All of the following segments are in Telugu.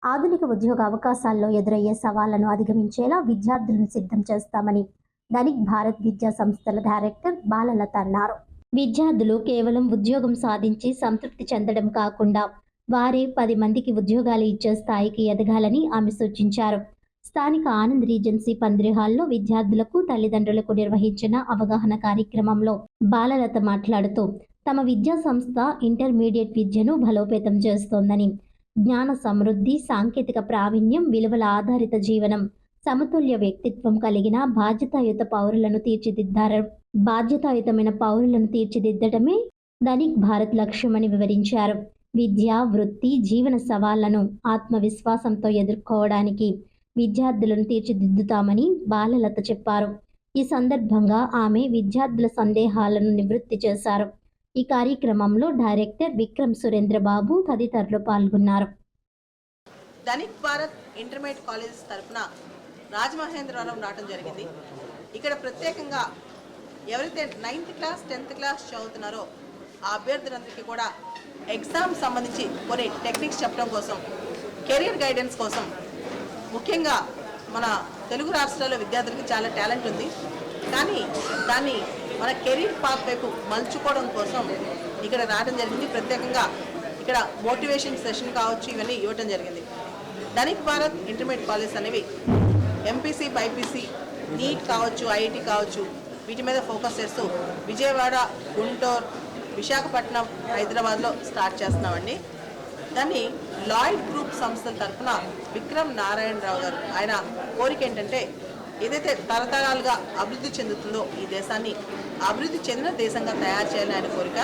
ఆధునిక ఉద్యోగ అవకాశాల్లో ఎదురయ్యే సవాళ్లను అధిగమించేలా విద్యార్థులను సిద్ధం చేస్తామని ధనిక్ భారత్ విద్యా సంస్థల డైరెక్టర్ బాలలత అన్నారు. విద్యార్థులు కేవలం ఉద్యోగం సాధించి సంతృప్తి చెందడం కాకుండా వారే 10 మందికి ఉద్యోగాలు ఇచ్చే స్థాయికి ఎదగాలని ఆమె సూచించారు. స్థానిక ఆనంద్ రీజెన్సీ పందిరి హాల్లో విద్యార్థులకు, తల్లిదండ్రులకు నిర్వహించిన అవగాహన కార్యక్రమంలో బాలలత మాట్లాడుతూ, తమ విద్యా సంస్థ ఇంటర్మీడియట్ విద్యను బలోపేతం చేస్తోందని, జ్ఞాన సమృద్ధి, సాంకేతిక ప్రావీణ్యం, విలువల ఆధారిత జీవనం, సమతుల్య వ్యక్తిత్వం కలిగిన బాధ్యతాయుతమైన పౌరులను తీర్చిదిద్దటమే ధనిక్ భారత్ లక్ష్యమని వివరించారు. విద్య, వృత్తి, జీవన సవాళ్లను ఆత్మవిశ్వాసంతో ఎదుర్కోవడానికి విద్యార్థులను తీర్చిదిద్దుతామని బాలలత చెప్పారు. ఈ సందర్భంగా ఆమె విద్యార్థుల సందేహాలను నివృత్తి చేశారు. ఈ కార్యక్రమంలో డైరెక్టర్ విక్రమ్ సురేంద్ర బాబు తదితరులు పాల్గొన్నారు. ధనిక్ భారత్ ఇంటర్మీడియట్ కాలేజెస్ తరఫున రాజమహేంద్రవరం రావడం జరిగింది. ఇక్కడ ప్రత్యేకంగా ఎవరైతే 9th క్లాస్ 10th క్లాస్ చదువుతున్నారో ఆ అభ్యర్థులందరికీ కూడా ఎగ్జామ్ సంబంధించి కొన్ని టెక్నిక్స్ చెప్పడం కోసం, కెరీర్ గైడెన్స్ కోసం, ముఖ్యంగా మన తెలుగు రాష్ట్రాల్లో విద్యార్థులకి చాలా టాలెంట్ ఉంది, కానీ దాన్ని మన కెరీర్ పాత్ వైపు మలుచుకోవడం కోసం ఇక్కడ రావడం జరిగింది. ప్రత్యేకంగా ఇక్కడ మోటివేషన్ సెషన్ కావచ్చు, ఇవన్నీ ఇవ్వడం జరిగింది. ధనిక్ భారత్ ఇంటర్మీడియట్ కాలేజ్ అనేవి ఎంపీసీ, బైపీసీ, నీట్ కావచ్చు, ఐఐటి కావచ్చు, వీటి మీద ఫోకస్ చేస్తూ విజయవాడ, గుంటూరు, విశాఖపట్నం, హైదరాబాద్లో స్టార్ట్ చేస్తున్నామండి. దాన్ని లాయిడ్ గ్రూప్ సంస్థల తరఫున విక్రమ్ నారాయణరావు గారు, ఆయన కోరిక ఏంటంటే ఏదైతే తరతరాలుగా అభివృద్ధి చెందుతుందో ఈ దేశాన్ని అభివృద్ధి చెందిన దేశంగా తయారు చేయాలని ఆయన కోరిక.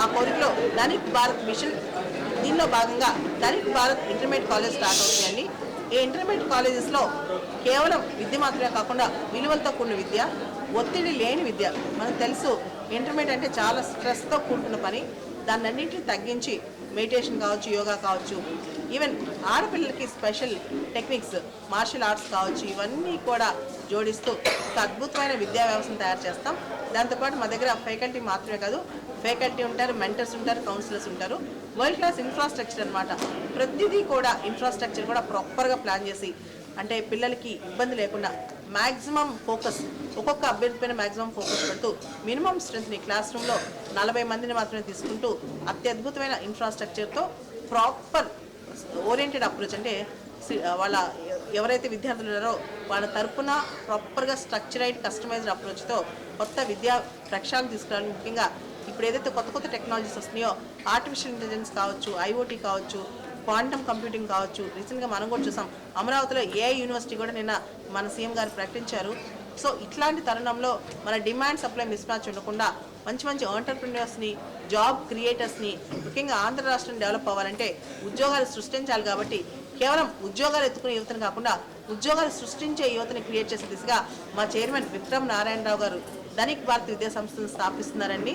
ఆ కోరికలో ధనిక్ భారత్ మిషన్, దీనిలో భాగంగా Dhanik Bharat intermediate college start అవుతుందండి. ఈ ఇంటర్మీడియట్ కాలేజెస్లో కేవలం విద్య మాత్రమే కాకుండా విలువలతో కూడిన విద్య, ఒత్తిడి లేని విద్య. మనకు తెలుసు ఇంటర్మీడియట్ అంటే చాలా స్ట్రెస్తో కూడుకున్న పని. దాన్ని అన్నింటినీ తగ్గించి మెడిటేషన్ కావచ్చు, యోగా కావచ్చు, ఈవెన్ ఆడపిల్లలకి స్పెషల్ టెక్నిక్స్, మార్షల్ ఆర్ట్స్ కావచ్చు, ఇవన్నీ కూడా జోడిస్తూ ఒక అద్భుతమైన విద్యా వ్యవస్థను తయారు చేస్తాం. దాంతోపాటు మా దగ్గర ఫ్యాకల్టీ మాత్రమే కాదు, ఫ్యాకల్టీ ఉంటారు, మెంటర్స్ ఉంటారు, కౌన్సిలర్స్ ఉంటారు. వరల్డ్ క్లాస్ ఇన్ఫ్రాస్ట్రక్చర్ అనమాట. ప్రతిదీ కూడా ఇన్ఫ్రాస్ట్రక్చర్ కూడా ప్రాపర్గా ప్లాన్ చేసి, అంటే పిల్లలకి ఇబ్బంది లేకుండా మ్యాక్సిమం ఫోకస్, ఒక్కొక్క అభ్యర్థి పైన మ్యాక్సిమం ఫోకస్ పెడుతూ మినిమం స్ట్రెంత్ని క్లాస్ రూమ్లో 40 మందిని మాత్రమే తీసుకుంటూ అత్యద్భుతమైన ఇన్ఫ్రాస్ట్రక్చర్తో ప్రాపర్ ఓరియంటెడ్ అప్రోచ్, అంటే వాళ్ళ ఎవరైతే విద్యార్థులు ఉన్నారో వాళ్ళ తరపున ప్రాపర్గా స్ట్రక్చరైడ్ కస్టమైజ్డ్ అప్రోచ్తో కొత్త విద్యా ప్రక్షాళన తీసుకురావాలి. ముఖ్యంగా ఇప్పుడు ఏదైతే కొత్త కొత్త టెక్నాలజీస్ వస్తున్నాయో, ఆర్టిఫిషియల్ ఇంటెలిజెన్స్ కావచ్చు, ఐఓటీ కావచ్చు, క్వాంటమ్ కంప్యూటింగ్ కావచ్చు, రీసెంట్గా మనం కూడా చూసాం అమరావతిలో ఏఐ యూనివర్సిటీ కూడా నిన్న మన సీఎం గారు ప్రకటించారు. సో ఇట్లాంటి తరుణంలో మన డిమాండ్ సప్లై మిస్ మ్యాచ్ ఉండకుండా మంచి మంచి ఆంటర్ప్రిన్యూర్స్ని, జాబ్ క్రియేటర్స్ని, ముఖ్యంగా ఆంధ్ర రాష్ట్రం డెవలప్ అవ్వాలంటే ఉద్యోగాలు సృష్టించాలి. కాబట్టి కేవలం ఉద్యోగాలు ఎత్తుకునే యువతను కాకుండా ఉద్యోగాలు సృష్టించే యువతని క్రియేట్ చేసే దిశగా మా చైర్మన్ విక్రమ్ నారాయణరావు గారు ధనిక్ భారత్ విద్యా సంస్థను స్థాపిస్తున్నారండి.